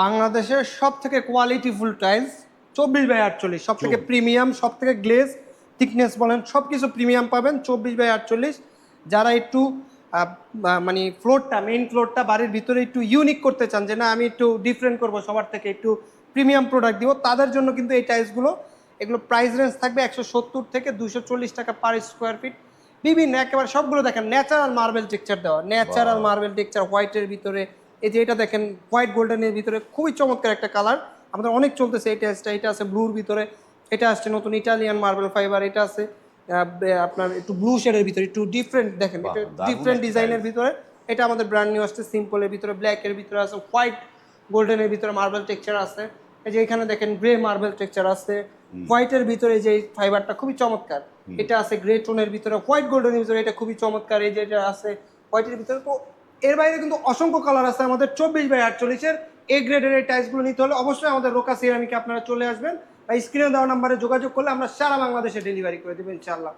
বাংলাদেশের সব থেকে কোয়ালিটিফুল টাইলস 24x48, সব থেকে প্রিমিয়াম, সব থেকে গ্লেজ থিকনেস বলেন সব কিছু প্রিমিয়াম পাবেন 24x48। যারা একটু মানে ফ্লোরটা, মেইন ফ্লোরটা বাড়ির ভিতরে একটু ইউনিক করতে চান, যে না আমি একটু ডিফারেন্ট করবো, সবার থেকে একটু প্রিমিয়াম প্রোডাক্ট দিব, তাদের জন্য কিন্তু এই টাইলসগুলো, এগুলো প্রাইস রেঞ্জ থাকবে 170 থেকে 240 টাকা পার স্কোয়ার ফিট। বিভিন্ন একেবারে সবগুলো দেখেন ন্যাচারাল মার্বেল টেক্সচার দেওয়া, ন্যাচারাল মার্বেল টেক্সচার হোয়াইটের ভিতরে। এই যে এটা দেখেন হোয়াইট গোল্ডেনের ভিতরে খুবই চমৎকার একটা কালার, আমাদের অনেক চলতেছে এই টেস্টটা। এটা আছে ব্লুর ভিতরে, এটা আসছে নতুন ইটালিয়ান মার্বেল ফাইবার, এটা আছে আপনার একটু ব্লু শেডের ভিতরে, একটু ডিফারেন্ট দেখেন, এটা ডিফারেন্ট ডিজাইনের ভিতরে। এটা আমাদের ব্র্যান্ড নিউ আসছে সিম্পলের ভিতরে, ব্ল্যাকের ভিতরে আছে, হোয়াইট গোল্ডেনের ভিতরে মার্বেল টেক্সচার আছে। এই যে এখানে দেখেন গ্রে মার্বেল টেক্সচার আছে, হোয়াইটের ভিতরে যে ফাইবারটা খুবই চমৎকার, এটা আছে গ্রে টোনের ভিতরে, হোয়াইট গোল্ডেনের ভিতরে, এটা খুবই চমৎকার। এই যে এটা আছে হোয়াইটের ভিতরে। তো এর বাইরে কিন্তু অসংখ্য কালার আছে আমাদের 24x48-এর। এ গ্রেডের এই টাইলসগুলো নিতে হলে অবশ্যই আমাদের রোকা সিরামিকে আপনারা চলে আসবেন, বা স্ক্রিনে দেওয়া নাম্বারে যোগাযোগ করলে আমরা সারা বাংলাদেশে ডেলিভারি করে দেবো ইনশাআল্লাহ।